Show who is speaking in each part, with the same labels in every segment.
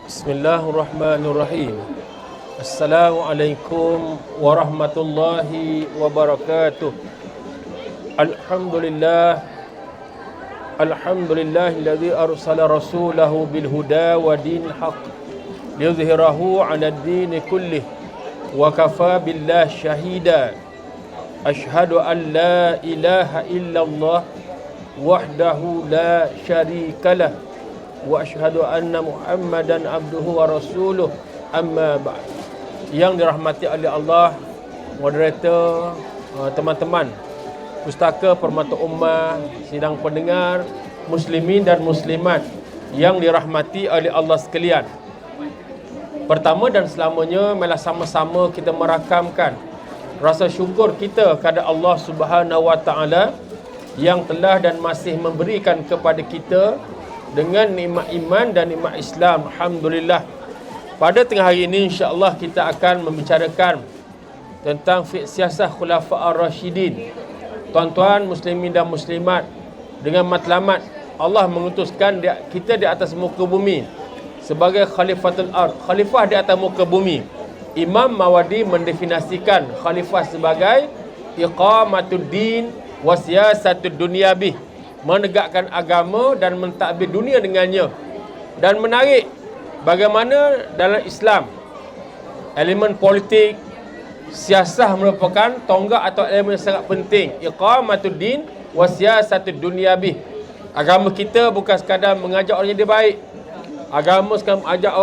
Speaker 1: Bismillahirrahmanirrahim. Assalamualaikum warahmatullahi wabarakatuh. Alhamdulillahilladzi arsala rasulahu bil huda wa dinil haqq liyuzhirahu 'alad dini kullih wa kafa billahi syahida. Asyhadu an la ilaha illallah wahdahu la syarikalah wa asyhadu anna Muhammadan abduhu wa rasuluh, amma ba'd. Yang dirahmati oleh Allah, moderator, teman-teman Pustaka Permata Ummah, sidang pendengar, muslimin dan muslimat yang dirahmati oleh Allah sekalian. Pertama dan selamanya, marilah sama-sama kita merakamkan rasa syukur kita kepada Allah Subhanahu wa taala yang telah dan masih memberikan kepada kita dengan nikmat iman dan nikmat Islam. Alhamdulillah. Pada tengah hari ini insya-Allah kita akan membicarakan tentang fiqh siasah Khulafa'ur Rasyidin. Tuan-tuan muslimin dan muslimat, dengan matlamat Allah mengutuskan kita di atas muka bumi sebagai khalifatul ard, khalifah di atas muka bumi. Imam Mawardi mendefinisikan khalifah sebagai iqamatuddin wa siyasatud dunyabih, menegakkan agama dan mentadbir dunia dengannya. Dan menarik bagaimana dalam Islam elemen politik, siasah merupakan tonggak atau elemen yang sangat penting. Iqamatuddin wa siyasatud dunyabih. Agama kita bukan sekadar mengajak orang jadi baik. Agama sekadar mengajak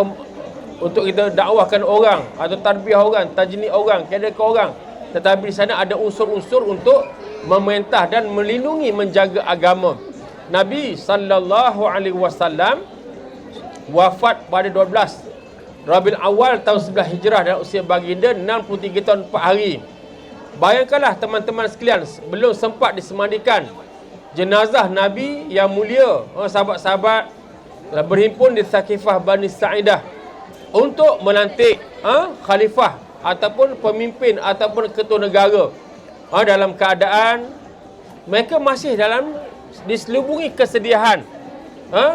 Speaker 1: untuk kita dakwahkan orang atau tarbiyah orang, tajni orang, keadakan orang. Tetapi di sana ada unsur-unsur untuk memerintah dan melindungi, menjaga agama. Nabi sallallahu alaihi wasallam wafat pada 12 Rabiul Awal tahun 11 Hijrah dan usia baginda 63 tahun 4 hari. Bayangkanlah teman-teman sekalian, belum sempat disemandikan jenazah Nabi yang mulia, sahabat-sahabat berhimpun di Thaqifah Bani Sa'idah untuk melantik khalifah ataupun pemimpin ataupun ketua negara. Dalam keadaan mereka masih diselubungi kesedihan,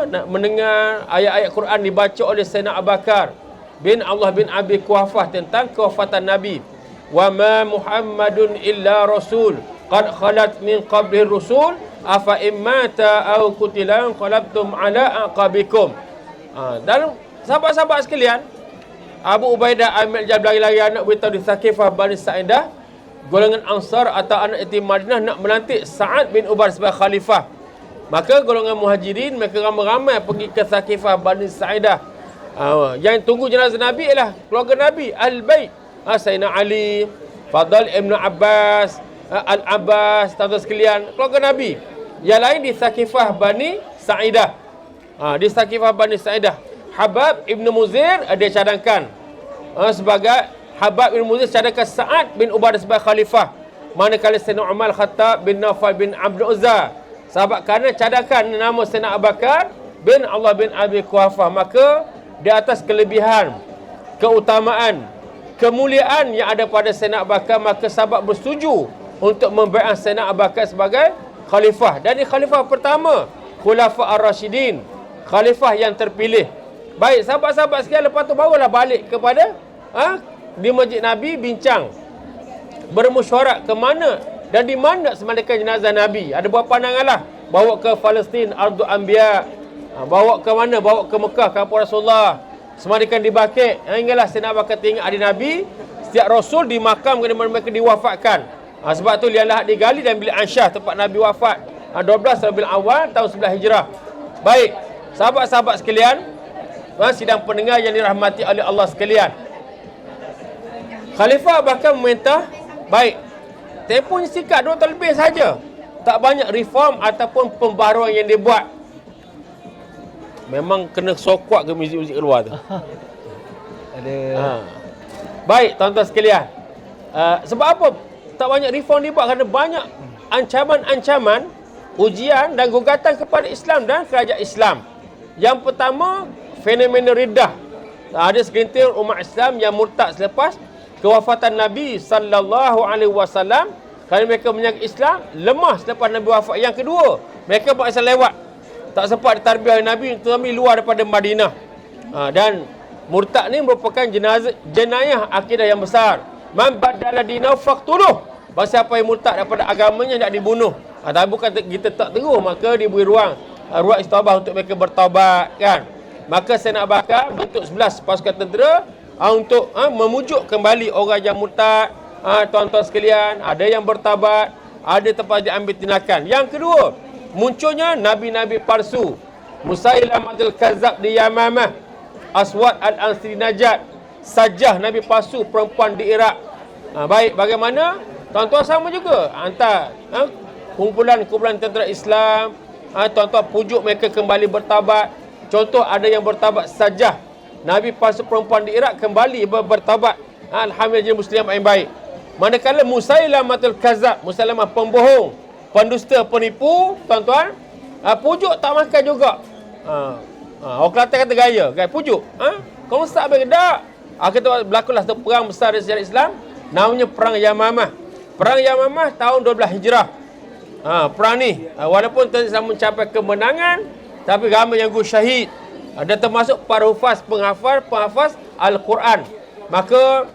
Speaker 1: nak mendengar ayat-ayat Quran dibaca oleh Sayyidina Abu Bakar bin Allah bin Abi Quhafah tentang kewafatan Nabi. Wa ma Muhammadun illa rasul qad khalat min qabli rusul afa immata aw qutila qalabtum ala aqabikum. Dan sahabat-sahabat sekalian, Abu Ubaidah Amir Jabal lari anak beritahu di Thaqifah Bani Sa'idah, golongan Ansar atau anak yatim Madinah nak melantik Sa'ad bin Ubadah sebagai khalifah. Maka golongan Muhajirin mereka ramai-ramai pergi ke Thaqifah Bani Sa'idah. Yang tunggu jenazah Nabi ialah keluarga Nabi, Al-Bait, Sayyidina Ali, Fadl Ibn Abbas, Al-Abbas, tuan-tuan sekalian, keluarga Nabi. Yang lain di Thaqifah Bani Sa'idah. Di Thaqifah Bani Sa'idah, Habab Ibn Muzir dia cadangkan sebagai Habab bin Muzir cadangkan Sa'ad bin Ubadah sebagai khalifah. Manakala Sayyidina Umar Khattab bin Naufal bin Abdul Uzza, sahabat kerana cadangkan nama Sayyidina Abu Bakar bin Allah bin Abi Quhafah. Maka di atas kelebihan, keutamaan, kemuliaan yang ada pada Sayyidina Abu Bakar, maka sahabat bersetuju untuk membaiat Sayyidina Abu Bakar sebagai khalifah. Dan ini khalifah pertama Khulafa'ur Rasyidin, khalifah yang terpilih. Baik, sahabat-sahabat sekalian, lepas tu barulah balik kepada di Masjid Nabi, bincang, bermusyawarah ke mana dan di mana semandikan jenazah Nabi. Ada beberapa pandangan lah. Bawa ke Palestin, Ardul Anbiya, bawa ke mana? Bawa ke Mekah, kampung Rasulullah, semandikan di Baqi'. Hinggalah Sayyidina Abu Bakar tengok adik Nabi, setiap Rasul dimakamkan di mana mereka diwafatkan. Sebab tu lihatlah digali dan bilik Ansyah, tempat Nabi wafat, 12 Rabiul Awal tahun 11 Hijrah. Baik, sahabat-sahabat sekalian, sidang pendengar yang dirahmati oleh Allah sekalian, Khalifah bahkan memerintah, baik, tempohnya singkat 2 tahun lebih saja, tak banyak reform ataupun pembaharuan yang dibuat. Memang kena sokok ke muzik-muzik keluar tu.
Speaker 2: Ada.
Speaker 1: Baik, tuan-tuan sekalian, sebab apa tak banyak reform dibuat? Kerana banyak ancaman-ancaman, ujian dan gugatan kepada Islam dan kerajaan Islam. Yang pertama, fenomena riddah. Ada segelintir umat Islam yang murtad selepas kewafatan Nabi sallallahu alaihi wasallam, kerana mereka menyangka Islam lemah selepas Nabi wafat. Yang kedua, mereka buat Islam lewat, tak sempat ditarbiyah Nabi, terutama luar daripada Madinah. Dan Murtad ni merupakan jenayah akidah yang besar. Man badala dinahu faqtuluh. Siapa yang murtad daripada agamanya nak dibunuh. Tapi bukan kita tak teguh, maka diberi ruang istabah untuk mereka bertaubat kan. Maka Sayyidina Abu Bakar bentuk 11 pasukan tentera untuk memujuk kembali orang yang murtad. Tuan-tuan sekalian, ada yang bertaubat, ada tempat diambil tindakan. Yang kedua, munculnya nabi-nabi palsu. Musailamatul Kazzab di Yamamah, Aswad al-Ansari Najat, Sajjah nabi palsu perempuan di Iraq. Baik, bagaimana? Tuan-tuan sama juga hantar kumpulan-kumpulan tentera Islam, tuan-tuan pujuk mereka kembali bertaubat. Contoh, ada yang bertaubat Sajjah, nabi palsu perempuan di Iraq, kembali bertaubat. Alhamdulillah, muslim yang baik. Manakala Musailamatul Kazzab, Musailamah pembohong, pendusta, penipu, tuan-tuan, pujuk tak makan juga. Orang Kelantan kata gaya pujuk. Kau tak habis tak? Kita berlakulah satu perang besar di sejarah Islam, namanya Perang Yamamah. Perang Yamamah tahun 12 Hijrah. Perang ni walaupun tidak mencapai kemenangan, tapi ramai yang gugur syahid. Ada termasuk para penghafaz Al-Quran. Maka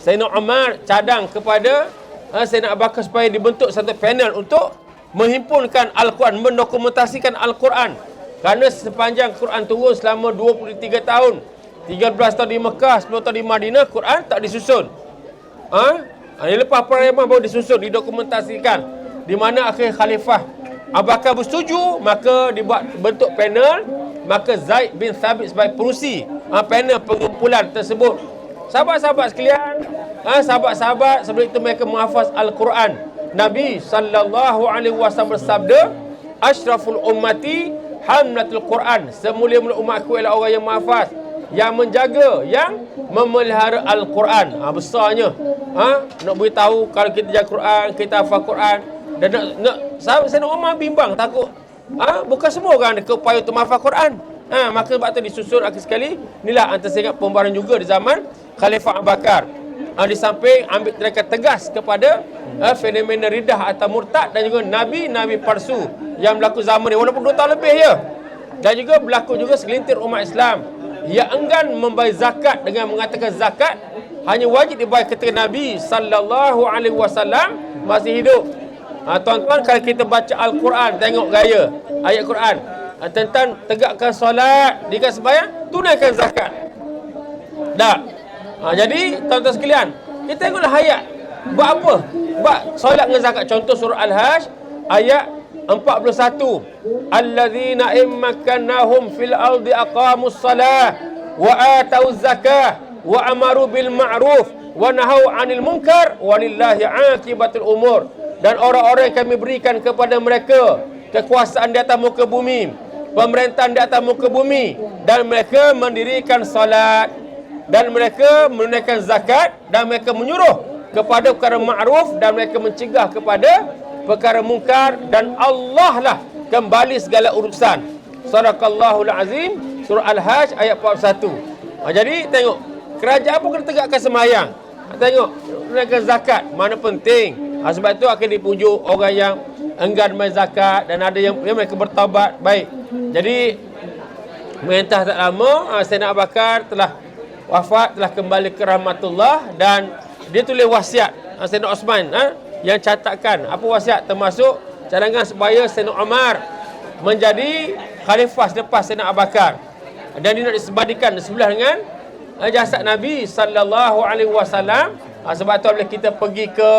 Speaker 1: Sayyidina Umar cadang kepada Sayyidina Abu Bakar supaya dibentuk satu panel untuk menghimpunkan Al-Quran, mendokumentasikan Al-Quran. Kerana sepanjang Quran turun selama 23 tahun, 13 tahun di Mekah, 10 tahun di Madinah, Quran tak disusun. Lepas Perang Yamamah baru disusun, didokumentasikan. Di mana akhir Khalifah Abu Bakar bersetuju, maka dibuat bentuk panel. Maka Zaid bin Thabit sebagai perusi panel pengumpulan tersebut. Sahabat-sahabat sekalian, sahabat-sahabat sebelum itu mereka menghafaz Al-Quran. Nabi SAW bersabda, Ashraful ummati hamlatul Quran. Semulia-mulia umatku ialah orang yang menghafaz, yang menjaga, yang memelihara Al-Quran. Besarnya nak beritahu kalau kita jaga Quran, kita hafal Quran. Dan sahabat Sayyidina Umar bimbang, takut bukan semua orang ada keupaya untuk menghafal Quran. Maka sebab tu disusun akhir sekali. Inilah antara ingat pembaharan juga di zaman Khalifah Abu Bakar. Di samping ambil tindakan tegas kepada fenomena ridah atau murtad, dan juga nabi-nabi palsu yang berlaku zaman ni walaupun 2 tahun lebih ya. Dan juga berlaku juga segelintir umat Islam yang enggan membayar zakat dengan mengatakan zakat hanya wajib dibayar ketika Nabi SAW masih hidup. Tuan-tuan, kalau kita baca Al-Quran, tengok gaya ayat Quran tentang tegakkan solat, dikasih sembahyang, tunaikan zakat. Jadi tuan-tuan sekalian, kita tengoklah ayat. Buat apa? Buat solat dengan zakat. Contoh surah Al-Hajj ayat 41. Alladzina immakannahum fil ardi aqamus salah wa atauz zakah wa amaru bil ma'ruf wa nahau 'anil munkar walillahi 'aqibatul umur. Dan orang-orang yang kami berikan kepada mereka kekuasaan di atas muka bumi, pemerintahan di atas muka bumi, dan mereka mendirikan salat, dan mereka menunaikan zakat, dan mereka menyuruh kepada perkara ma'ruf, dan mereka mencegah kepada perkara mungkar, dan Allah lah kembali segala urusan. Sadaqallahul azim, surah Al-Hajj ayat 41. Jadi tengok, kerajaan pun kena tegakkan sembahyang. Tengok, tunaikan zakat, mana penting. Sebab itu akan dipujuk orang yang enggan bayar zakat, dan ada yang mereka bertaubat. Baik, jadi merintah tak lama, Sayyidina Abu Bakar telah wafat, telah kembali ke rahmatullah, dan dia tulis wasiat. Sayyidina Osman yang catatkan apa wasiat, termasuk cadangan supaya Sayyidina Umar menjadi khalifah selepas Sayyidina Abu Bakar, dan dia nak disebadikan sebelah dengan jasad Nabi SAW. Sebab tu bila kita pergi ke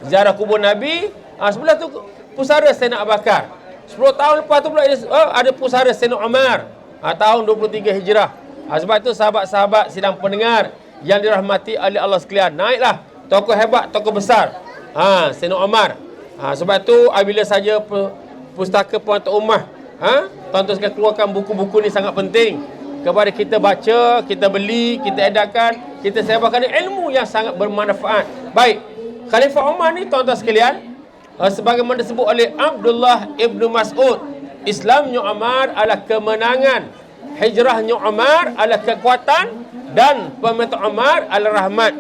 Speaker 1: ziarah kubur Nabi, sebelah tu pusara Sayyidina Abu Bakar. 10 tahun lepas tu pula ada pusara Sayyidina Umar, tahun 23 Hijrah. Sebab itu sahabat-sahabat sidang pendengar yang dirahmati oleh Allah sekalian, naiklah tokoh hebat, tokoh besar, Sayyidina Umar. Sebab itu bila saja pustaka Puan Ummah, tuan-tuan sekalian keluarkan buku-buku ni, sangat penting kepada kita baca, kita beli, kita edarkan, kita sebarkan ilmu yang sangat bermanfaat. Baik, Khalifah Umar ni tuan-tuan sekalian, sebagaimana disebut oleh Abdullah ibnu Mas'ud, Islamnya Umar adalah kemenangan, hijrahnya Umar adalah kekuatan, dan pemerintah Umar adalah rahmat.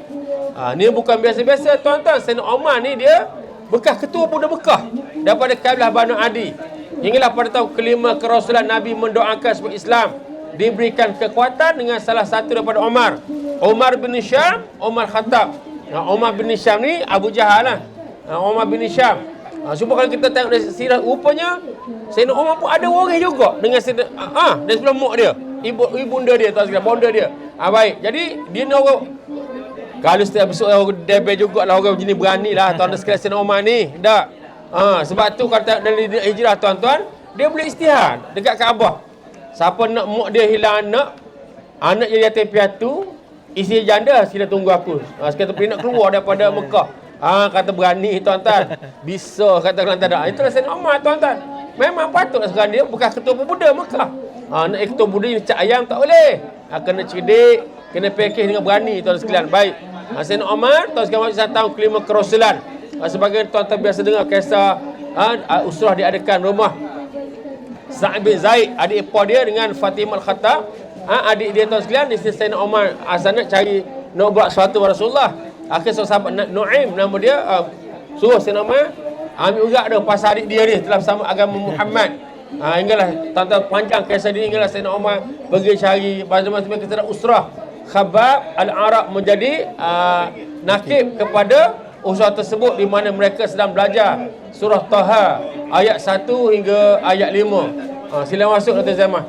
Speaker 1: Ni bukan biasa-biasa tuan-tuan. Sayyidina Umar ni dia bekas ketua Budak Bekah daripada kabilah Banu Adi. Hinggalah pada tahun kelima kerasulan Nabi mendoakan supaya Islam diberikan kekuatan dengan salah satu daripada Umar bin Syam, Umar Khattab. Umar bin Syam ni Abu Jahal lah. Umar bin Syam. Cuma kalau kita tengok dari sirah, rupanya Sayyidina Umar pun ada waris juga dengan dari sebelah mak dia, ibunda dia, tuan sekalian, bonda dia. Baik. Jadi dia ni orang, kalau setiap besok orang debel jugalah orang jenis berani lah tuan sekalian Sayyidina Umar ni. Tak. Sebab tu kalau tengok dari hijrah tuan-tuan, dia boleh istihad dekat Kaabah. Siapa nak mak dia hilang anak jadi yatim piatu, isi janda, sila tunggu aku. Sekarang pergi nak keluar daripada Mekah. Kata berani tuan-tuan. Bisa kata kalau tak ada. Itulah Sayyidina Umar tuan-tuan. Memang patut sekarang dia bukan ketua pemuda Mekah. Nak ketua pemuda ni cak ayam tak boleh. Kena cerdik, kena fikir dengan berani tuan sekalian. Baik. Sayyidina Umar tuan sekalian waktu tahun kelima kerasulan. Sebagai tuan-tuan biasa dengar kisah usrah diadakan rumah Sa'id bin Zaid, adik ipar dia dengan Fatimah Al-Khattab. Adik dia tuan sekalian, di sini Sayyidina Umar nak cari nak buat sesuatu kepada Rasulullah. Akhir sahabat Nu'aim nama dia, suruh Sayyidina Umar ambil urat dia pasal adik dia ni telah bersama agama Muhammad. Hinggalah tuan-tuan panjang kisah dia, hinggalah Sayyidina Umar pergi cari macam-macam kisah usrah. Khabbab Al-Arab menjadi nakib kepada usrah tersebut, di mana mereka sedang belajar surah Taha ayat 1 hingga ayat 5. Sila masuk Dr. Zamah.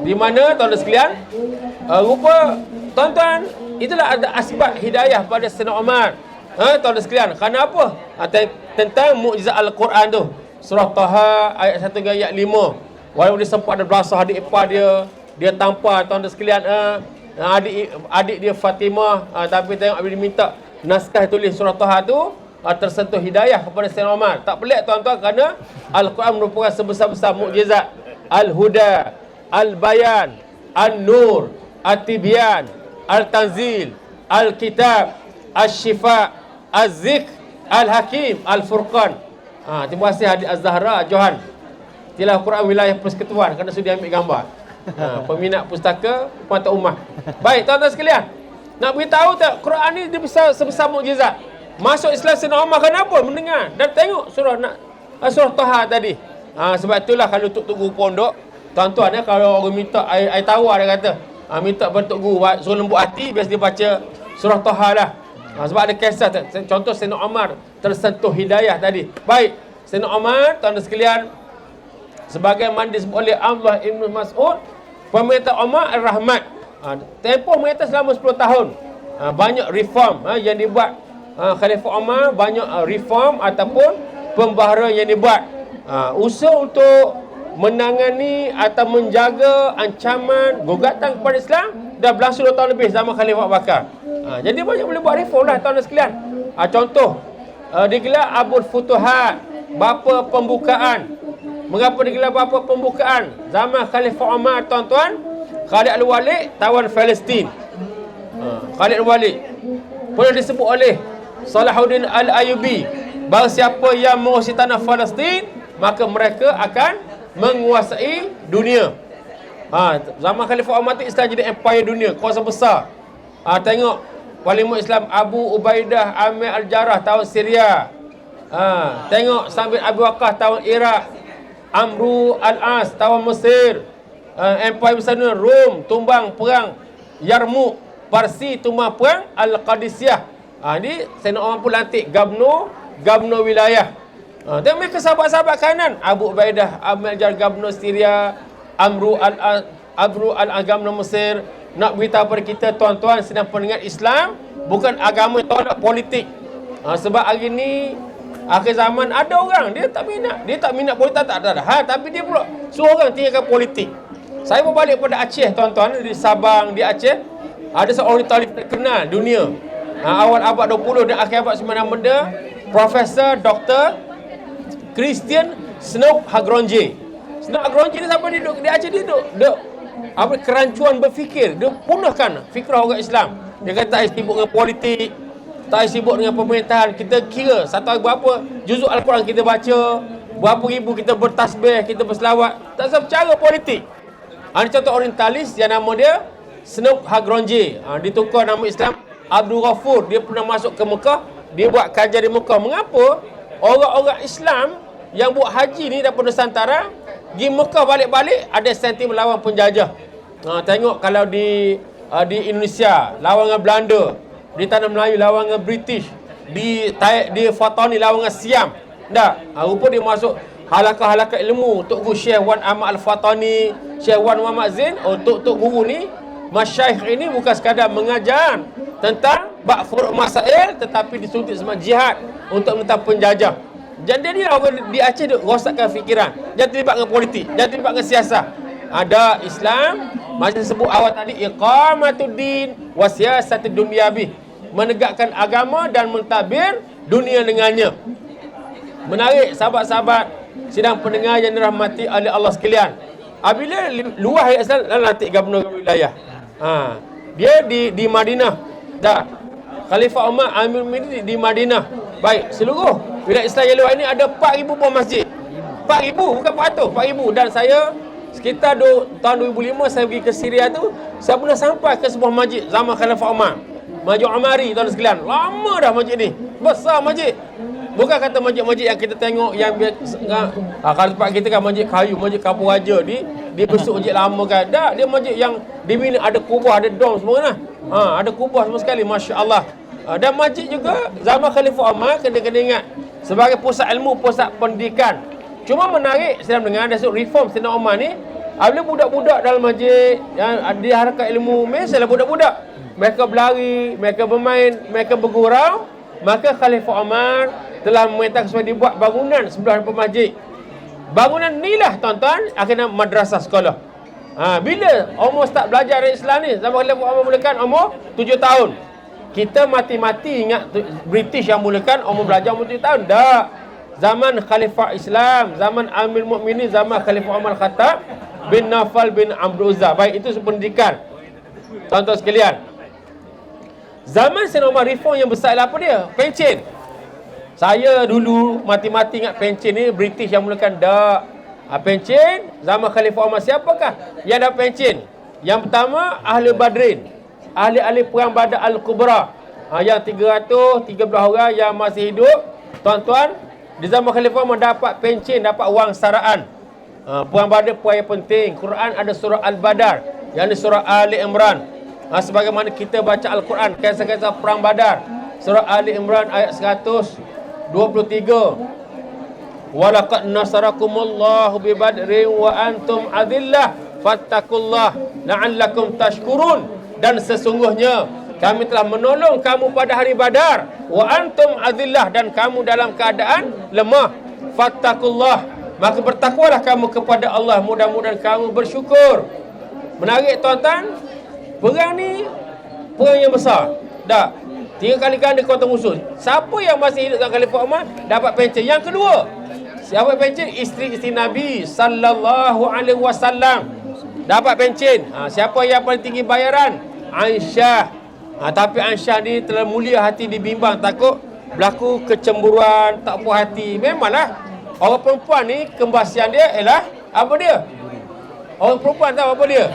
Speaker 1: Di mana tuan-tuan sekalian, rupa tuan-tuan, itulah ada asbab hidayah pada Sayyidina Umar. Tuan-tuan sekalian, kerana apa? Tentang mukjizat Al-Quran tu. Surah Taha ayat 1 hingga ayat 5. Walaupun dia sempat ada belasah adik ipar dia tampar tuan-tuan sekalian, adik dia Fatimah, tapi tengok bila diminta naskah tulis surah Taha tu, tersentuh hidayah kepada Sayyidina Umar. Tak pelik tuan-tuan, kerana Al-Quran merupakan sebesar-besar mukjizat. Al-Huda, Al-Bayan, An-Nur, At-Tibyan, Al-Tanzil, Al-Kitab, Al-Shifa, Az-Zik, Al-Hakim, Al-Furqan. Terima kasih Adik Az-Zahra Johan, Tilawah Quran Wilayah Persekutuan, kerana sudah ambil gambar. Peminat pustaka Mata Ummah. Baik tuan-tuan sekalian, nak beritahu tak, Quran ni dia sebesar mukjizat. Masuk Islam Sayyidina Umar kenapa? Mendengar dan tengok surah Taha tadi. Sebab itulah kalau tok guru pondok, tuan-tuan kalau orang minta air tawar, dia kata minta bentuk guru suruh lembut hati, biasa dia baca surah Taha lah. Sebab ada kisah, contoh Sayyidina Umar tersentuh hidayah tadi. Baik, Sayyidina Umar tuan-tuan sekalian, sebagaimana disebut oleh Abdullah Ibn Mas'ud, pemerintah Umar Ar-Rahmat, tempoh mereka selama 10 tahun. Banyak reform yang dibuat Khalifah Umar, banyak reform ataupun pembaharuan yang dibuat. Usaha untuk menangani atau menjaga ancaman gugatan kepada Islam dah berlangsung 2 tahun lebih zaman Khalifah Abu Bakar. Jadi banyak boleh buat reform lah tuan-tuan sekalian. Contoh, digelar Abul Futuhat, bapa pembukaan. Mengapa digelar bapa pembukaan? Zaman Khalifah Umar tuan-tuan, Khalid Al-Walid tawan Palestin. Khalid Al-Walid pernah disebut oleh Salahuddin Al-Ayyubi, bahawa siapa yang menguasai tanah Palestin, maka mereka akan menguasai dunia. Zaman Khalifah Umar tu Islam jadi empire dunia, kuasa besar. Tengok Walimul Islam Abu Ubaidah Amir Al-Jarrah tahun Syria. Tengok Sambil Abu Waqqas tahun Iraq. Amru Al-As tahun Mesir. Empire besar dunia, Rom tumbang perang Yarmouk, Parsi tumbang perang Al-Qadisiyah. Ini Sayyidina Umar pun lantik gubernur wilayah. Tengok mereka sahabat-sahabat kanan, Abu Ubaidah Amir Al-Jarrah gubernur Syria, Amru Al-As gubernur Mesir. Nak beritahu pada kita tuan-tuan sedang pendengar, Islam bukan agama tolak politik. Sebab hari ni akhir zaman ada orang dia tak minat politik, tak ada. Tapi dia pula suruh orang tinggalkan politik. Saya berbalik pada Aceh tuan-tuan, di Sabang, di Aceh ada seorang ornitolog terkenal dunia. Awal abad 20 dan akhir abad 19 benda, Profesor Dr. Christian Snook Hagronje. Snook Hagronje ni siapa dia duduk di Aceh, dia duduk kerancuan berfikir, dia punahkan fikrah orang Islam. Dia kata tak sibuk dengan politik, tak sibuk dengan pemerintahan. Kita kira satu hari berapa juzuk Al-Quran kita baca, berapa ribu kita bertasbih, kita berselawat, tak usah bercara politik. Ada contoh orientalis yang nama dia Snook Hagronje. Ditukar nama Islam Abdul Ghafur. Dia pernah masuk ke Mekah, dia buat kajian di Mekah. Mengapa orang-orang Islam yang buat haji ni daripada Nusantara Pergi Mekah balik-balik ada sentimen lawan penjajah. Tengok kalau di Indonesia lawan dengan Belanda, di tanah Melayu lawan dengan British, di Fatani lawan dengan Siam. Tak, rupa dia masuk halakah-halakah ilmu. Tok Guru Syekh Wan Ahmad Al-Fatani, Syekh Wan Muhammad Zain. Tok Guru ni, masyaikh ini bukan sekadar mengajar tentang bab furu' masail, tetapi disuntik sebagai jihad untuk menentang penjajah. Jadi dia orang di Aceh dia rosakkan fikiran. Jangan terlibat dengan politik, jangan terlibat dengan siasat. Ada Islam, macam sebut awal tadi, iqamatuddin wa siyasatud dunyabih, menegakkan agama dan mentadbir dunia dengannya. Menarik sahabat-sahabat sidang pendengar yang dirahmati oleh Allah sekalian. Apabila luar Islam nanti gubernur wilayah. Dia di Madinah. Dah. Khalifah Umar Amir Mukminin di Madinah. Baik, seluruh wilayah Islam yang luar ini ada 4,000 buah masjid. 4,000 bukan 400, 4,000. Dan saya sekitar tahun 2005 saya pergi ke Syria tu, saya pernah sampai ke sebuah masjid zaman Khalifah Umar. Masjid Umari tuan sekalian. Lama dah masjid ni. Besar masjid. Bukan kata masjid-masjid yang kita tengok yang kalau tempat kita kan masjid kayu, masjid kapur raja di besuk masjid lama kan. Tak, dia masjid yang di mana ada kubah, ada dom semua lah. Ada kubah semua sekali, masya-Allah. Dan masjid juga zaman Khalifah Umar kena ingat sebagai pusat ilmu, pusat pendidikan. Cuma menarik saya dengar ada reform Sayyidina Umar ni, apabila budak-budak dalam masjid yang di harakat ilmu, misalnya budak-budak mereka berlari, mereka bermain, mereka bergurau, maka Khalifah Umar telah memerintahkan supaya dibuat bangunan sebelah masjid. Bangunan inilah tuan-tuan akhirnya madrasah sekolah. Bila umur start belajar Islam ni, zaman Khalifah Umar mulakan umur 7 tahun. Kita mati-mati ingat British yang mulakan umur belajar umur 7 tahun. Tak. Zaman Khalifah Islam, zaman Amir Mukminin, zaman Khalifah Umar Khattab bin Naufal bin Amr Uzzah. Baik, itu pendidikan. Tuan-tuan sekalian, zaman Sayyidina Umar reform yang besar ialah apa dia? Pencen. Saya dulu mati-mati ingat pencen ni British yang mulakan. Tak. Pencen zaman Khalifah Umar siapakah yang dapat pencen? Yang pertama Ahli Badrin, ahli-ahli perang Badar Al-Kubra. Yang 313 orang yang masih hidup, tuan-tuan, di zaman Khalifah Umar dapat pencen, dapat wang saraan. Perang Badar perang yang penting. Quran ada surah Al-Badar, yang di surah Ali Imran. Sebagaimana kita baca Al-Quran, kisah-kisah perang Badar, surah Ali Imran ayat 123. Walaqad nasarakumullahu bi badrin wa antum adillah fattakullah la'allakum tashkurun. Dan sesungguhnya kami telah menolong kamu pada hari Badar, wa antum adillah, dan kamu dalam keadaan lemah. Fattakullah, maka bertakwalah kamu kepada Allah, mudah-mudahan kamu bersyukur. Menarik tuan-tuan, perang ni perang yang besar. Tak, 3 kali ganda kota musuh. Siapa yang masih hidup dalam Khalifah Umar dapat pencen. Yang kedua, siapa pencen? Isteri-isteri Nabi sallallahu alaihi wasallam dapat pencen. Siapa yang paling tinggi bayaran? Aisyah. Tapi Aisyah ni telah mulia hati, dibimbang takut berlaku kecemburuan, tak puas hati. Memanglah orang perempuan ni kembasian dia ialah apa dia? Orang perempuan tahu apa dia?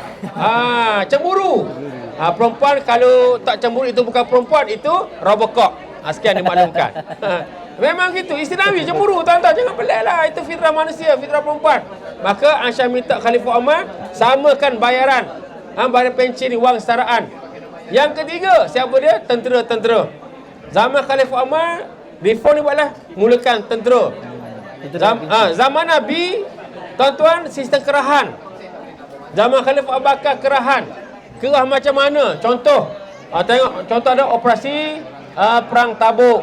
Speaker 1: Cemburu. Perempuan kalau tak cemburu itu bukan perempuan, itu robokok. Sekian dimaklumkan. Memang gitu. Isteri Nabi cemburu, tuan-tuan. Jangan pelik lah. Itu fitrah manusia, fitrah perempuan. Maka Aisyah minta Khalifah Umar samakan bayaran. Bayar pencen ni, wang setaraan. Yang ketiga, siapa dia? Tentera-tentera. Zaman Khalifah Umar, reform ni buatlah mulakan tentera. Zaman Nabi, tuan-tuan, sistem kerahan. Zaman Khalifah Abu Bakar kerahan. Kerah macam mana? Contoh, tengok contoh ada operasi perang Tabuk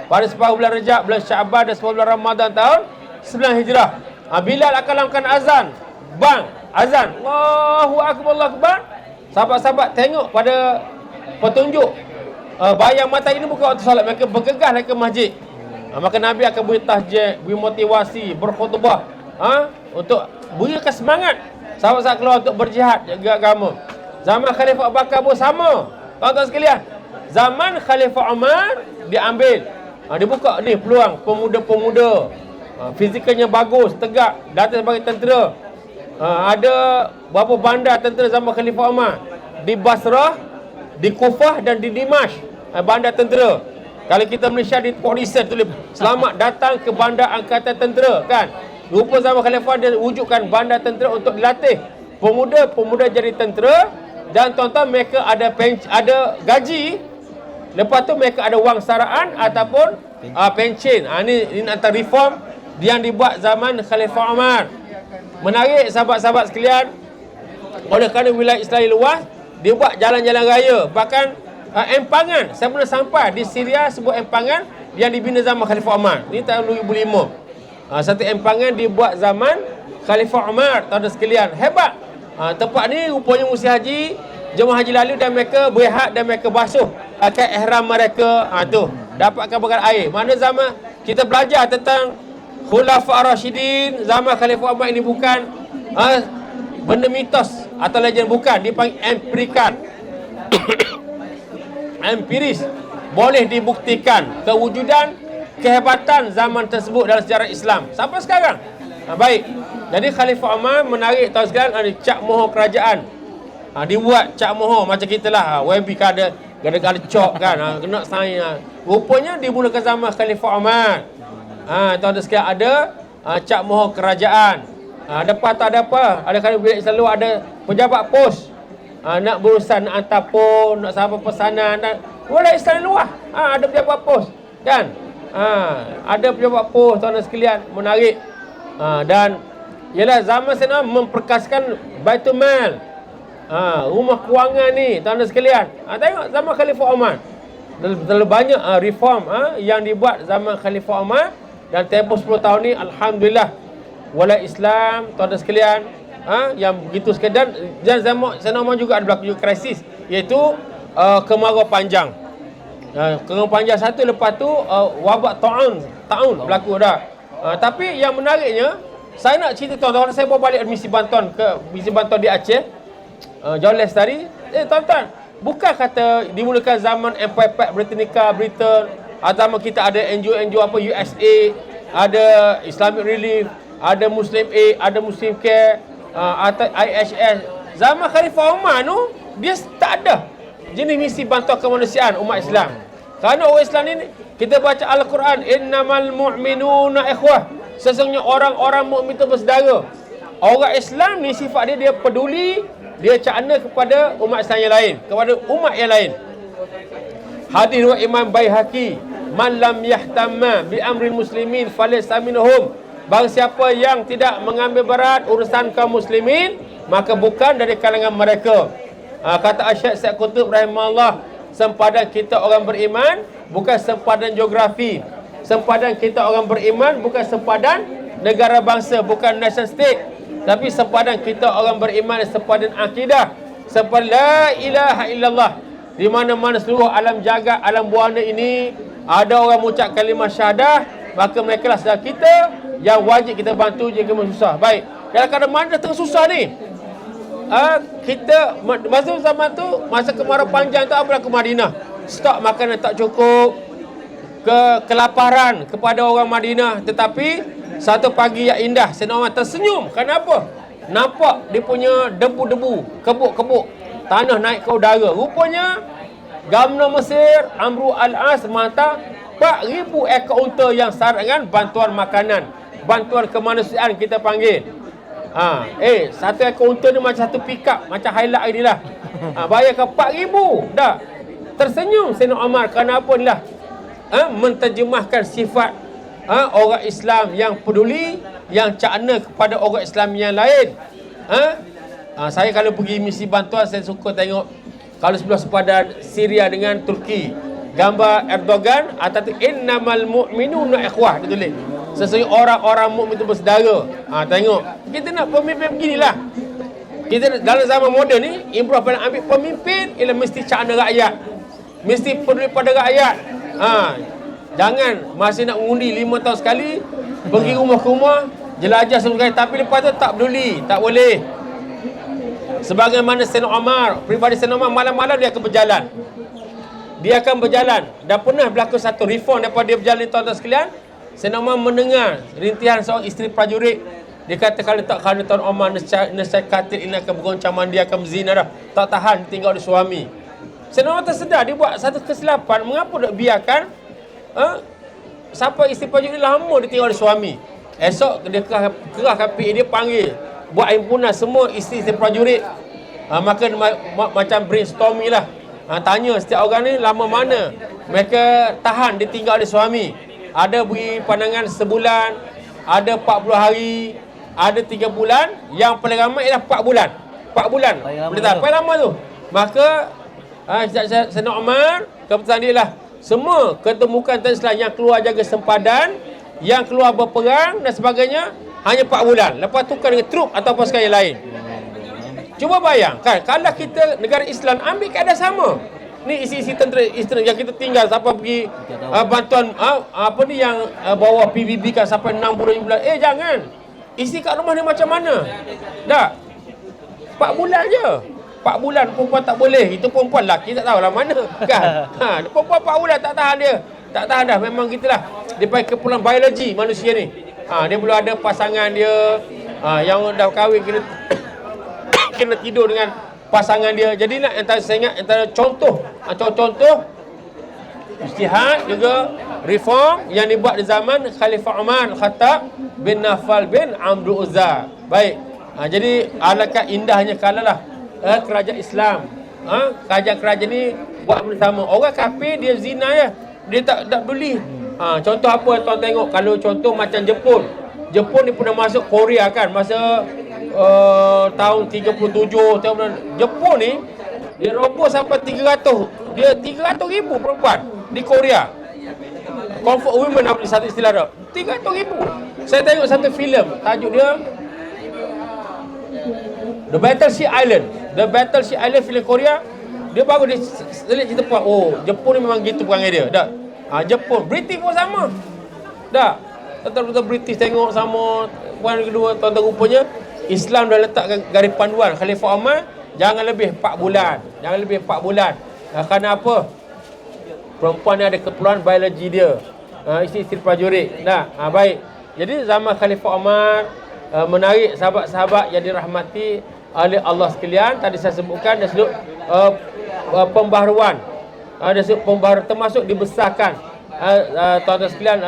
Speaker 1: pada 10 bulan Rejab, bulan Syaban dan 10 bulan Ramadan tahun 9 Hijrah. Bilal akan lakukan azan. Azan. Allahu Akbar, Allahu Akbar. Sahabat-sahabat tengok pada petunjuk bayang mata ini bukan waktu solat. Mereka bergegas naik ke masjid. Maka Nabi akan beri tahjid, beri motivasi, berkhutbah, untuk berikan semangat sahabat-sahabat keluar untuk berjihad, jaga agama. Zaman Khalifah Abu Bakar pun sama. Tuan-tuan sekalian, zaman Khalifah Umar diambil, dibuka ni peluang pemuda-pemuda, fizikalnya bagus, tegak, datang sebagai tentera. Ada berapa bandar tentera zaman Khalifah Umar di Basrah, di Kufah dan di Dimash, bandar tentera. Kalau kita Malaysia di Port Dickson tulis selamat datang ke bandar angkatan tentera kan. Rupa zaman khalifah dia wujudkan bandar tentera untuk dilatih pemuda-pemuda jadi tentera, dan tuan-tuan mereka ada gaji. Lepas tu mereka ada wang saraan ataupun pencen. Ini antara reform yang dibuat zaman Khalifah Umar. Menarik sahabat-sahabat sekalian, oleh kerana wilayah Islam luas, dia buat jalan-jalan raya. Bahkan empangan, saya pernah sampai di Syria, sebuah empangan yang dibina zaman Khalifah Umar. Ini tahun 2005. Satu empangan dibuat zaman Khalifah Umar, tuan-tuan sekalian. Hebat. Tempat ni rupanya musim haji, jemaah haji lalu, dan mereka berehat dan mereka basuh kain ihram mereka. Tu dapatkan bekal air. Mana zaman kita belajar tentang Khulafa Ar-Rasyidin, zaman Khalifah Umar ini bukan benda mitos atau legend, bukan. Dipanggil empirikan. Empiris. Boleh dibuktikan kewujudan, kehebatan zaman tersebut dalam sejarah Islam sampai sekarang. Baik. Jadi Khalifah Umar menarik, tahu sekalian, ada cap mohon kerajaan. Dibuat cap mohon macam kita lah. WB kan ada cop kan. Kena sign. Rupanya dimulakan zaman Khalifah Umar. Tuan-tuan sekalian, ada cap mohon kerajaan. Depan tak ada apa. Ada kan bila selalu ada pejabat pos. Nak berurusan, nak hantar pos, nak sampai pesanan. Wilayah Islam luar. Ada pejabat pos. Kan? Ada pejabat pos, tuan-tuan sekalian. Menarik. Dan ialah zaman sana memperkaskan Baitul Mal. Rumah kewangan ni, tuan-tuan sekalian. Tengok zaman Khalifah Umar. Terlalu banyak reform yang dibuat zaman Khalifah Umar. Dan tempoh 10 tahun ni, alhamdulillah, wilayah Islam, tuan-tuan sekalian, yang begitu sekedar. Dan zaman Umar juga ada berlaku krisis, iaitu kemarau panjang. Kemarau panjang satu, lepas tu wabak ta'un berlaku dah. Tapi yang menariknya, saya nak cerita tuan-tuan, saya bawa balik misi bantuan di Aceh, Jauh Lestari. Tuan-tuan, bukan kata dimulakan zaman Empire Britannica, Britain, atau kita ada NGO apa, USA, ada Islamic Relief, ada Muslim Aid, ada Muslim Care, atau IHS. Zaman Khalifah Umar tu, dia tak ada jenis misi bantuan kemanusiaan umat Islam. Kerana orang Islam ni, kita baca Al-Quran, innamal mu'minuna ikhwah, sesungguhnya orang-orang mukmin itu bersaudara. Orang Islam ni sifat dia peduli, dia cakna kepada umat Islam yang lain, kepada umat yang lain. Hadis riwayat Imam Baihaqi, man lam yahtamma bi amril muslimin falaysa minhum. Barang siapa yang tidak mengambil berat urusan kaum muslimin, maka bukan dari kalangan mereka. Kata Syekh Said Qutb rahimahullah, sempadan kita orang beriman bukan sempadan geografi. Sempadan kita orang beriman bukan sempadan negara bangsa, bukan nation state. Tapi sempadan kita orang beriman sempadan akidah, sempadan la ilaha illallah. Di mana-mana seluruh alam jagat, alam buana ini ada orang mengucap kalimah syahadah, maka mereka lah saudara kita yang wajib kita bantu jika susah. Baik, dalam keadaan mana tengah susah ni, kita masa zaman tu, masa kemarau panjang tu, apa berlaku Madinah? Stok makanan tak cukup, kelaparan kepada orang Madinah. Tetapi satu pagi yang indah, Sayyidina Umar tersenyum. Kenapa? Nampak dia punya debu-debu, kebuk-kebuk tanah naik ke udara. Rupanya Gamna Mesir Amru Al-As menghantar 4,000 ekor unta yang syarat dengan bantuan makanan, bantuan kemanusiaan kita panggil. Satu ekor unta ni macam satu pickup, macam Hilux ni lah. Bayarkan 4,000 dah. Tersenyum Sayyidina Umar. Kenapa ni lah? Menterjemahkan sifat orang Islam yang peduli, yang cakna kepada orang Islam yang lain. Saya kalau pergi misi bantuan, saya suka tengok kalau sebelah sepadan Syria dengan Turki, gambar Erdogan atas innamal mu'minuna ikhwah, dia tulis. Sesungguhnya orang-orang mukmin itu bersaudara. Tengok, kita nak pemimpin beginilah. Kita dalam zaman moden ni, improve pada ambil pemimpin ialah mesti cakna rakyat, mesti peduli pada rakyat. Jangan masih nak mengundi 5 tahun sekali, pergi rumah ke rumah, jelajah sebagainya, tapi lepas tu tak peduli, tak boleh. Sebagaimana Sayyidina Umar, pribadi Sayyidina Umar, malam-malam dia akan berjalan. Dia akan berjalan. Dah pernah berlaku satu reform daripada dia berjalan, tuan-tuan sekalian. Sayyidina Umar mendengar rintihan seorang isteri prajurit. Dia kata kalau tak kerana Tuan Umar, nescaya katil ini akan bergoncaman, dia akan berzina dah. Tak tahan tinggal di suami. Sayyidina Umar tersedar, dia buat satu kesilapan. Mengapa nak biarkan sampai isteri prajurit lama dia tinggal di suami? Esok dia kerah kapit dia panggil, buat himpunan semua isteri-isteri prajurit. Maka macam brainstorming lah. Tanya setiap orang ni lama mana mereka tahan ditinggal oleh suami. Ada beri pandangan sebulan, ada 40 hari, ada 3 bulan. Yang paling ramai ialah 4 bulan. 4 bulan. Paling lama tu. Maka Sayyidina Umar, keputusan dia lah, semua ketemukan tentang Islam yang keluar jaga sempadan, yang keluar berperang dan sebagainya, hanya 4 bulan. Lepas tukar dengan trup atau pasukan yang lain. Cuba bayangkan, kalau kita negara Islam ambil keadaan sama. Ni isi-isi tentera yang kita tinggal sampai pergi bantuan apa ni yang bawa PBB kan sampai 6 bulan. Jangan. Isi kat rumah ni macam mana? Tak. 4 bulan je. 4 bulan perempuan tak boleh. Itu perempuan lelaki tak tahulah mana kan. Perempuan 4 bulan tak tahan dia. Tak tahan dah, memang gitulah. Dia pakai keperluan biologi manusia ni. Dia belum ada pasangan dia. Yang dah kahwin kena tidur dengan pasangan dia. Jadi nak saya ingat antara contoh ijtihad juga reform yang dibuat di zaman Khalifah Umar Khattab bin Nafal bin Amr Uzza. Baik. Jadi alangkah indahnya kalalah kerajaan Islam. Kerajaan-kerajaan ni buat bersama. Orang kafir dia zina ya. Dia tak beli. Contoh apa tuan tengok, kalau contoh macam Jepun. Jepun ni pernah masuk Korea kan masa tahun 37 tahun. Jepun ni dia roboh sampai 300. Dia 300,000 perempuan di Korea. Comfort women apa satu istilah dia. 300,000. Saya tengok satu filem, tajuk dia The Battleship Island. The Battleship Island, filem Korea. Dia baru dia selit cerita puan. Jepun ni memang gitu perangai dia. Tak. Jepun, British pun sama. Tak. Betul-betul British tengok sama. Puan kedua, tuan-tuan, rupanya Islam dah letakkan garis panduan Khalifah Umar, jangan lebih 4 bulan. Jangan lebih 4 bulan. Kerana apa? Perempuan ni ada keperluan biologi dia. Isteri prajurit. Baik. Jadi zaman Khalifah Umar menarik sahabat-sahabat yang dirahmati oleh Allah sekalian. Tadi saya sebutkan dari sudut pembaharuan. Dari sudut pembaharuan termasuk dibesarkan tuan-tuan sekalian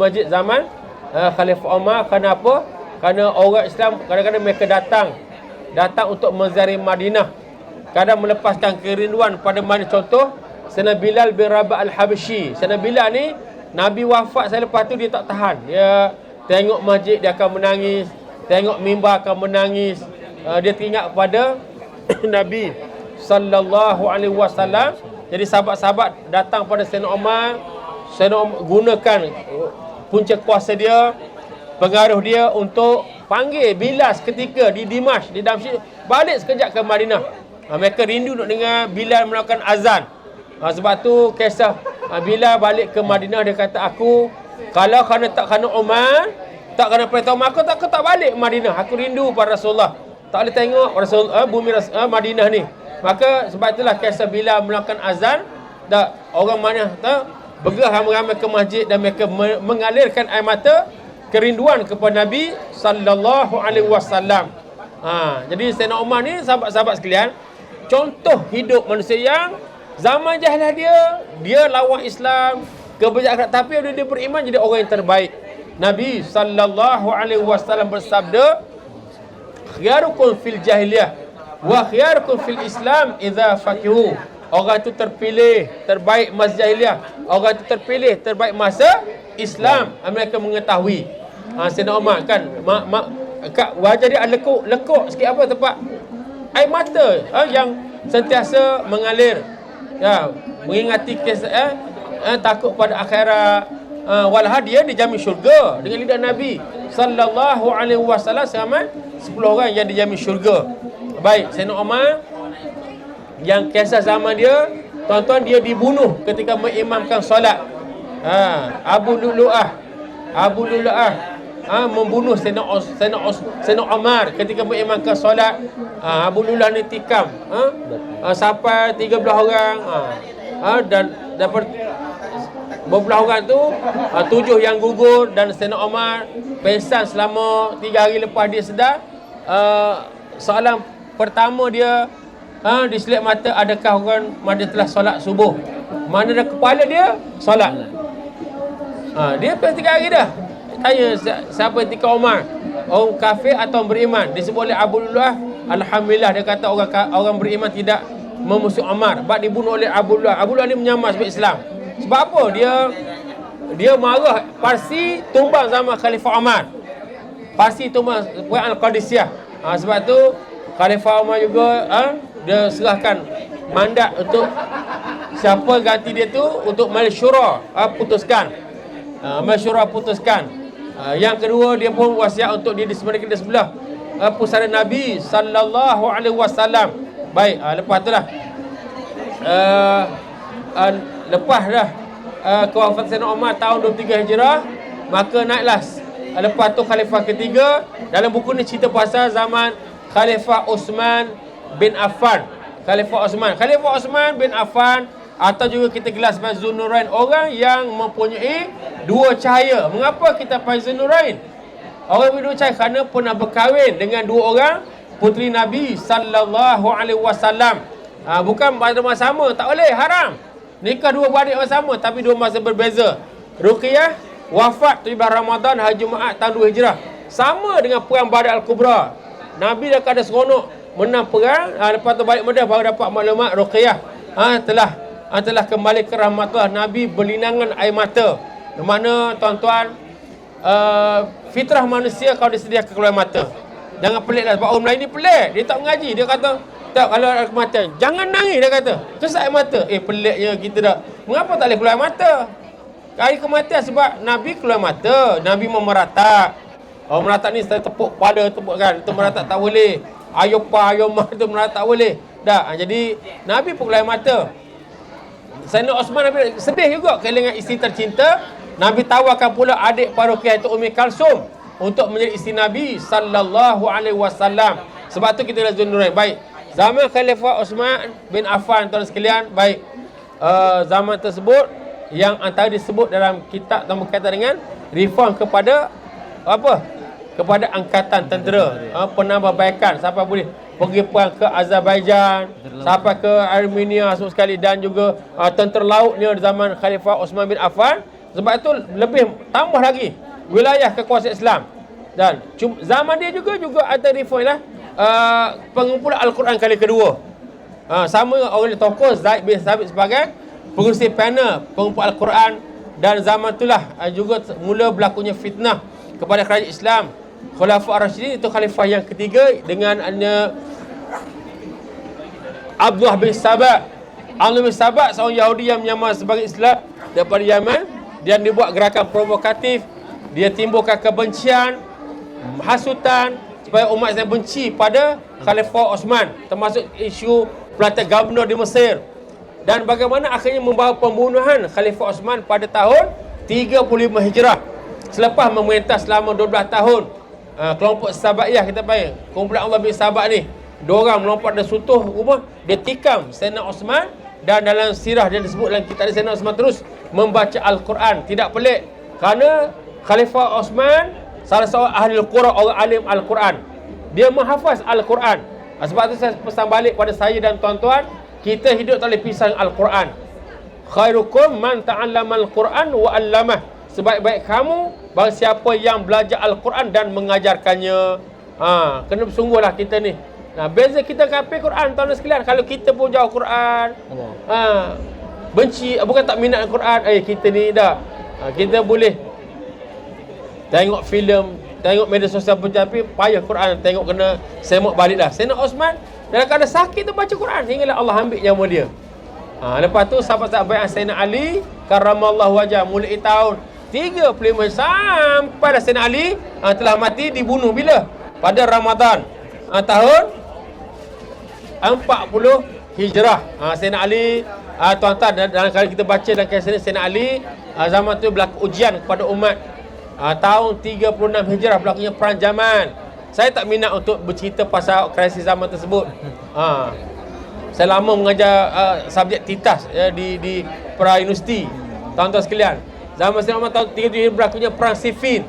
Speaker 1: masjid zaman Khalifah Umar. Kenapa? Kerana orang Islam kadang-kadang mereka datang untuk menziarahi Madinah. Kadang melepaskan kerinduan pada Madinah. Contoh Sayyidina Bilal bin Rabah Al-Habsyi. Sayyidina Bilal ni Nabi wafat, saya lepas tu dia tak tahan. Dia tengok masjid dia akan menangis, tengok mimbar akan menangis. Dia teringat kepada Nabi sallallahu alaihi wasallam. Jadi sahabat-sahabat datang pada Sayyidina Umar. Sayyidina Umar gunakan punca kuasa dia, pengaruh dia untuk panggil Bilal seketika di Dimash, di Damsyik, balik sekejap ke Madinah. Mereka rindu nak dengar Bilal melakukan azan. Sebab tu kisah Bilal balik ke Madinah, dia kata, aku kalau tak kerana Umar, tak kerana perintah Umar, aku tak balik ke Madinah. Aku rindu pada Rasulullah. Tak boleh tengok bumi Madinah ni. Maka sebab itulah kisah Bilal melakukan azan. Orang mana bergerak ramai-ramai ke masjid dan mereka mengalirkan air mata kerinduan kepada Nabi sallallahu alaihi wasallam. Jadi Sayyidina Umar ni, sahabat-sahabat sekalian, contoh hidup manusia yang zaman jahiliah dia lawan Islam, kebijakan, tapi dia beriman jadi orang yang terbaik. Nabi sallallahu alaihi wasallam bersabda, khiyarukum fil jahiliyah wa khiyarukum fil Islam idza faqihu. Orang itu terpilih terbaik masa jahiliah, orang itu terpilih terbaik masa Islam, mereka mengetahui. Sayyidina Umar kan wajah dia lekuk sikit apa tempat air mata yang sentiasa mengalir, mengingati kisah takut pada akhirat. Walhal dia dijamin syurga dengan lidah Nabi sallallahu alaihi wasallam, sama 10 orang yang dijamin syurga. Baik, Sayyidina Umar yang kisah zaman dia, tuan-tuan, dia dibunuh ketika mengimamkan solat. Abu Lu'lu'ah membunuh Sayyidina Umar ketika mengimamkan solat. Abu Lu'lu'ah ni tikam sampai 13 orang. Dan dapat beberapa orang tu 7 yang gugur, dan Sayyidina Umar pingsan selama 3 hari lepas dia sedar. Soalan pertama dia, diselip mata, adakah orang mana telah solat subuh? Mana dah kepala dia solat. Dia pasti 3 hari dah. tanya siapa ketika Umar, orang kafir atau beriman? Disebut oleh Abu Lu'lu'ah, alhamdulillah, dia kata orang beriman tidak memusuh Umar. Sebab dibunuh oleh Abu Lu'lu'ah. Abu Lu'lu'ah ni menyamar sebab Islam. Sebab apa? Dia marah Parsi tumbang sama Khalifah Umar. Parsi tumbang perang Al-Qadisiyah. Sebab tu Khalifah Umar juga dia serahkan mandat untuk siapa ganti dia tu untuk Majlis Syura putuskan. Majlis Syura putuskan. Yang kedua, dia pun wasiat untuk dia disemayamkan di sebelah pusara Nabi sallallahu alaihi wasallam. Baik, lepas tu lah lepas dah kewafatan Sayyidina Umar tahun 23 Hijrah, maka naiklah lepas tu Khalifah ketiga. Dalam buku ni cerita pasal zaman Khalifah Osman bin Affan. Khalifah Osman bin Affan, atau juga kita gelar sebagai Zunnurain, orang yang mempunyai dua cahaya. Mengapa kita panggil Zunnurain? Orang yang dua cahaya kerana pernah berkahwin dengan dua orang puteri Nabi sallallahu alaihi wasallam. Bukan pada masa sama, tak boleh, haram. Nikah dua beradik masa sama tapi dua masa berbeza. Ruqayyah wafat 17 Ramadan hari Jumaat tahun 2 Hijrah. Sama dengan perang Badar Al-Kubra. Nabi dah kada seronok menang perang, lepas tu balik Madinah baru dapat maklumat Ruqayyah telah kembali ke rahmatullah. Nabi berlinangan air mata. Di mana tuan-tuan, fitrah manusia kalau disediakan keluar mata. Jangan pelik lah, sebab orang Melayu ni pelik. Dia tak mengaji, dia kata tak, kalau air mata jangan nangis, dia kata kesat air mata. Peliknya kita dah, mengapa tak boleh keluar mata? Air kematian sebab Nabi keluar mata. Nabi memeratak. Orang meratak ni saya tepuk pada, tepuk kan, itu meratak tak boleh. Ayomah itu meratak tak boleh. Jadi Nabi pun keluar mata. Sayyidina Osman, Nabi sedih juga kehilangan isteri tercinta. Nabi tawarkan pula adik Faruqiyah itu Ummi Kalsum untuk menjadi isteri Nabi sallallahu alaihi wasallam. Sebab tu kita dah Zunnurain. Baik, zaman Khalifah Osman bin Affan, tuan sekalian, baik, zaman tersebut yang antara disebut dalam kitab yang berkaitan dengan reform kepada kepada angkatan tentera, penambahbaikan sampai boleh pergi perang ke Azerbaijan, sampai ke Armenia semua sekali, dan juga tentera lautnya di zaman Khalifah Osman bin Affan. Sebab itu lebih tambah lagi wilayah kekuasaan Islam. Dan zaman dia juga ada reform lah, pengumpulan Al-Quran kali kedua. Sama oleh tokoh Zaid bin Thabit sebagai pengurusi panel pengumpulan Al-Quran. Dan zaman itulah juga mula berlakunya fitnah kepada kerajaan Islam. Khulafa Ar-Rasyidin itu khalifah yang ketiga dengan Abdullah bin Sabah. Abdullah bin Sabah seorang Yahudi yang menyamar sebagai Islam daripada Yaman. Dia dibuat gerakan provokatif, dia timbulkan kebencian, hasutan supaya umat Islam benci pada Khalifah Osman, termasuk isu pelantikan gubernur di Mesir. Dan bagaimana akhirnya membawa pembunuhan Khalifah Osman pada tahun 35 Hijrah. Selepas memerintah selama 12 tahun, kelompok Sabaiyah kita panggil, kumpulan Allah bin Sabah ni, dua orang melompat dan sutuh rumah, dia tikam Sayyidina Osman. Dan dalam sirah dia disebut dalam kitab Sayyidina Osman terus membaca Al-Quran. Tidak pelik, kerana Khalifah Osman salah seorang ahli Al-Quran, orang alim Al-Quran. Dia menghafaz Al-Quran. Sebab itu saya pesan balik pada saya dan tuan-tuan, kita hidup tak boleh pisah Al-Quran. Khairukum man ta'allama Al-Quran wa 'allamah. Sebaik-baik kamu bagi siapa yang belajar Al-Quran dan mengajarkannya. Kena bersungguhlah kita ni. Beza kita kafir Quran, tuan-tuan sekalian. Kalau kita pun jauh Quran, benci, bukan tak minat Al-Quran, kita ni dah, kita boleh tengok filem, tengok media sosial pun, tapi payah Quran tengok, kena semak balik dah. Sayyidina Osman dalam keadaan sakit tu baca Quran hinggalah Allah ambil nyawa dia. Lepas tu sahabat-sahabat bai'ah Sayyidina Ali karramallahu wajah, mulai tahun 35 sampai dah Sayyidina Ali telah mati, dibunuh bila? Pada Ramadan tahun 40 Hijrah. Sayyidina Ali, tuan-tuan, dalam kali kita baca dalam kisah Sayyidina Ali, zaman tu berlaku ujian kepada umat. Tahun 36 Hijrah berlakunya perang Jamal. Saya tak minat untuk bercerita pasal krisis zaman tersebut. Saya lama mengajar subjek titas di pra-universiti. Tuan-tuan sekalian, zaman Sayyidina Umar tahun 37 berlakunya perang Siffin.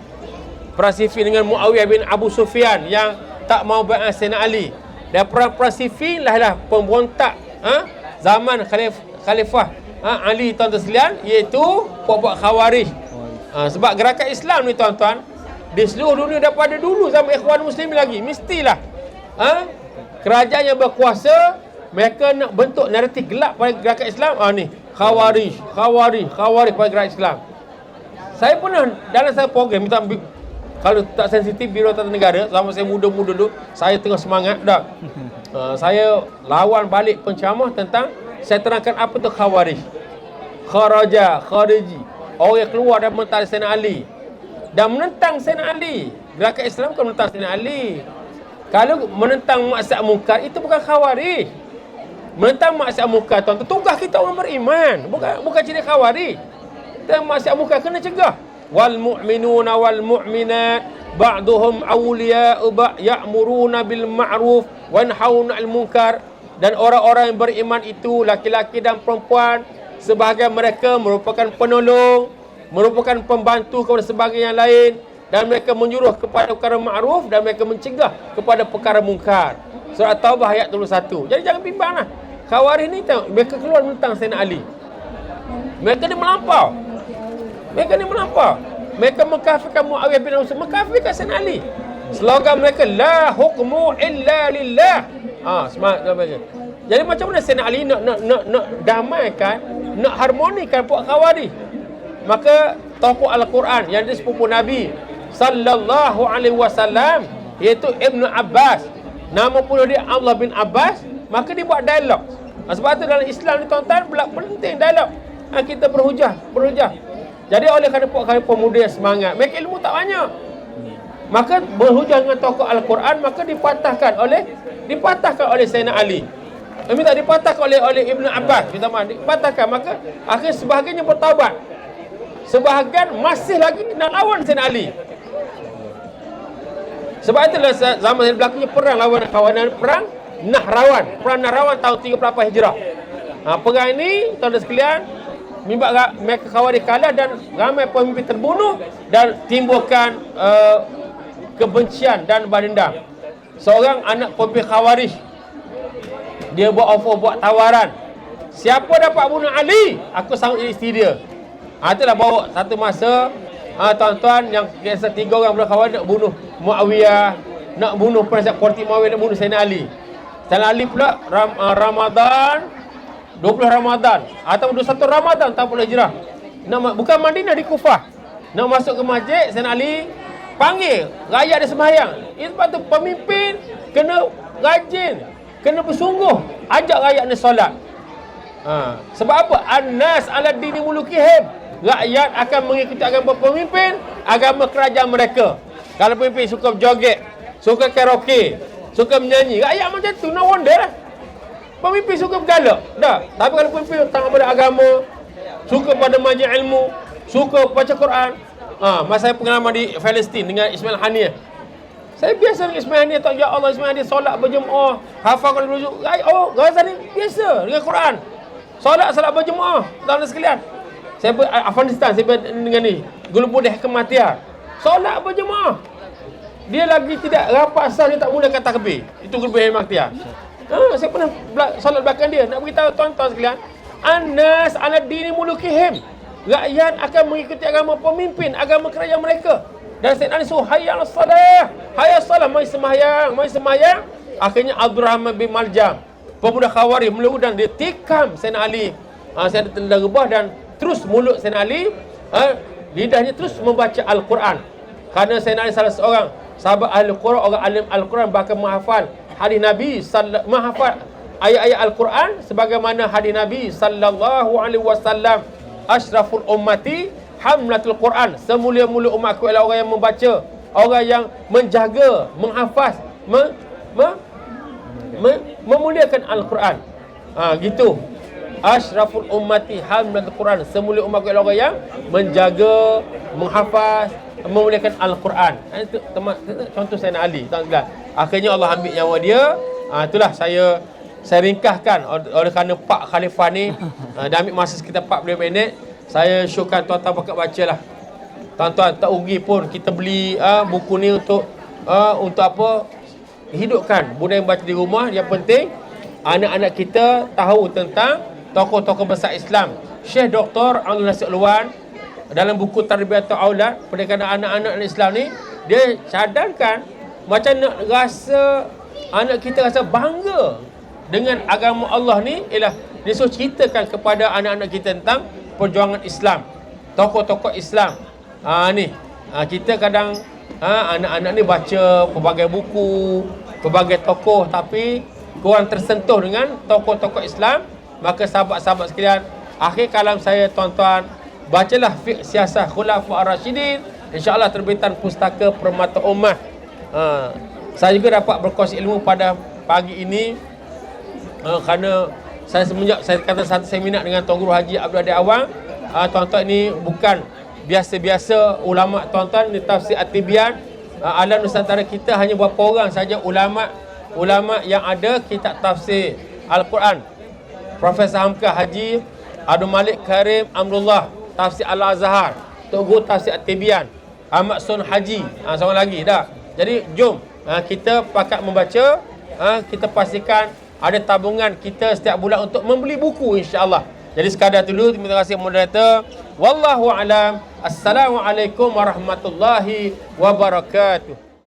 Speaker 1: Perang Siffin dengan Muawiyah bin Abu Sufyan yang tak mau bai'ah Sayyidina Ali. Dan perang Siffin lah pemberontak zaman Khalifah Ali, tuan-tuan sekalian, iaitu puak-puak Khawarij. Sebab gerakan Islam ni, tuan-tuan, di seluruh dunia daripada dulu zaman Ikhwan Muslimin lagi. Mestilah kerajaan yang berkuasa mereka nak bentuk naratif gelap pada gerakan Islam. Ni Khawarij pada gerakan Islam. Saya pernah dalam satu program minta, kalau tak sensitif, Biro Tata Negara, zaman saya muda-muda dulu, saya tengah semangat dah. Saya lawan balik penceramah tentang, saya terangkan apa tu Khawarij. Khariji. Orang yang keluar dan menentang Sayyidina Ali. Dan menentang Sayyidina Ali. Gerakan Islam kan menentang Sayyidina Ali. Kalau menentang maksiat mungkar, itu bukan Khawarij. Menentang maksiat mungkar, tuan, tugas kita orang beriman. Bukan ciri Khawarij. Dan maksiat mungkar kena cegah. Wal mu'minuna wal mu'minat ba'duhum awliya'u ya'muruna bil ma'ruf wa yanhauna 'anil munkar. Dan orang-orang yang beriman itu, laki-laki dan perempuan, sebahagian mereka merupakan penolong, merupakan pembantu kepada sebahagian yang lain, dan mereka menyuruh kepada perkara ma'ruf dan mereka mencegah kepada perkara mungkar. Surah Taubah ayat 21. Jadi jangan bimbanglah. Khawarij ni tengok, mereka keluar tentang Sayyidina Ali. Mereka ni melampau. Mereka mengkafirkan Muawiyah bin Abi Sufyan, mengkafirkan Sayyidina Ali. Slogan mereka, la hukmu illa lillah. Semangat mereka. Jadi macam mana Sayyidina Ali nak damaikan, nak harmonikan puak Khawarij? Maka tokoh Al-Quran yang dia sepupu Nabi sallallahu alaihi wasallam, iaitu Ibnu Abbas, nama pula dia Allah bin Abbas, maka dia buat dialog. Sebab tu dalam Islam ni tuan-tuan, penting dialog. Kita berhujah. Jadi oleh kerana puak pemuda yang semangat, mereka ilmu tak banyak, maka berhujah dengan tokoh Al-Quran, maka dipatahkan oleh Sayyidina Ali. Minta dipatahkan oleh Ibnu Abbas, dipatahkan, maka akhir sebahagiannya bertaubat. Sebahagian masih lagi nak lawan Sayyidina Ali. Sebab itulah zaman yang berlakunya perang lawan kawanan, perang Nahrawan tahun 38 Hijrah. Perang ini, tuan-tuan sekalian, mereka Khawarij kalah dan ramai pemimpin terbunuh dan timbulkan kebencian dan balas dendam. Seorang anak pemimpin Khawarij, dia buat tawaran, siapa dapat bunuh Ali, aku sanggup jadi isteri dia. Itulah bawa satu masa, tuan-tuan, yang kisah 3 orang Khawarij nak bunuh Muawiyah, nak bunuh penasihat politik Muawiyah, nak bunuh Sayyidina Ali. Sayyidina Ali pula Ramadan 20 Ramadan atau 21 Ramadan tahun Hijrah, bukan Madinah, di Kufah, nak masuk ke masjid. Sayyidina Ali panggil rakyat dia sembahyang. Sebab tu pemimpin kena rajin, kena bersungguh ajak rakyat ni solat. Sebab apa? An-nas ala dini mulukihim. Rakyat akan mengikuti agama pemimpin, agama kerajaan mereka. Kalau pemimpin suka joget, suka karaoke, suka menyanyi, rakyat macam tu, no wonder lah. Pemimpin suka bergalak, dah. Tapi kalau pemimpin tak pada agama, suka pada majlis ilmu, suka baca Quran. Masa saya pengalaman di Palestin dengan Ismail Haniyah, saya biasa dengan Ismail Haniyah, ya Allah, Ismail Haniyah solat berjemaah, hafal rujuk. Gaza ni biasa dengan Quran, solat berjemaah. Tuan-tuan sekalian, saya Afghanistan, saya dengan ni Gulubudih Kematian, solat berjemaah. Dia lagi tidak rapat asal, dia tak mulakan takbir. Itu Gulubudih Kematian. Saya pernah solat belakang dia. Nak beritahu tuan-tuan sekalian, An-nas ala dini mulukihim. Rakyat akan mengikuti agama pemimpin, agama kerajaan mereka. Dan Sayyidina Ali suruh, hayya 'alas salah, hayya salah, mari sembahyang. Akhirnya Abdul Rahman bin Maljam, pemuda Khawarij, meleudang, dia tikam Sayyidina Ali. Sayyidina Ali rebah, dan terus mulut Sayyidina Ali, lidahnya terus membaca Al-Quran. Kerana Sayyidina Ali salah seorang sahabat ahli Quran, orang alim Al-Quran, bahkan menghafal hadis Nabi, menghafal ayat-ayat Al-Quran sebagaimana hadis Nabi sallallahu alaihi wasallam, asyraful ummati hamlatul Quran. Semulia-mulia umatku ialah orang yang membaca, orang yang menjaga, menghafaz, memuliakan Al-Quran. Gitu. Asyraful ummati hamlatul Quran. Semulia umatku ialah orang yang menjaga, menghafaz, memuliakan Al-Quran. Itu contoh Sayyidina Ali. Akhirnya Allah ambil nyawa dia. Itulah saya ringkaskan oleh kerana Pak Khalifah ni dah ambil masa sekitar 40 minit. Saya syurkan tuan-tuan pakat baca lah. Tuan-tuan tak rugi pun kita beli buku ni untuk apa? Hidupkan budaya baca di rumah. Yang penting anak-anak kita tahu tentang tokoh-tokoh besar Islam. Syekh Dr. Abdul Nasir Alwan dalam buku Tarbiyatul Aulad, pendidikan anak-anak Islam ni, dia cadangkan macam nak rasa anak kita rasa bangga dengan agama Allah ni. Ialah dia suruh ceritakan kepada anak-anak kita tentang perjuangan Islam, tokoh-tokoh Islam. Kita kadang anak-anak ni baca pelbagai buku, pelbagai tokoh, tapi kurang tersentuh dengan tokoh-tokoh Islam. Maka sahabat-sahabat sekalian, akhir kalam saya tuan-tuan, bacalah Fiqh Siasah Khulafa' Ar-Rasyidin, insya-Allah terbitan Pustaka Permata Ummah. Saya juga dapat berkongsi ilmu pada pagi ini kerana saya semenjak saya kata satu seminar dengan Tuan Guru Haji Abdul Adik Awang. Tuan-tuan ini bukan biasa-biasa ulama tuan-tuan di tafsir At-Tibyan. Alam Nusantara kita hanya berapa orang saja ulama yang ada kitab tafsir Al-Quran. Profesor Hamka Haji Abdul Malik Karim Amrullah, tafsir Al-Azhar. Tok Guru tafsir At-Tibyan Ahmad Sun Haji, seorang lagi dah. Jadi jom kita pakat membaca. Kita pastikan ada tabungan kita setiap bulan untuk membeli buku, insya-Allah. Jadi sekadar itu dulu. Terima kasih moderator. Wallahu alam. Assalamualaikum warahmatullahi wabarakatuh.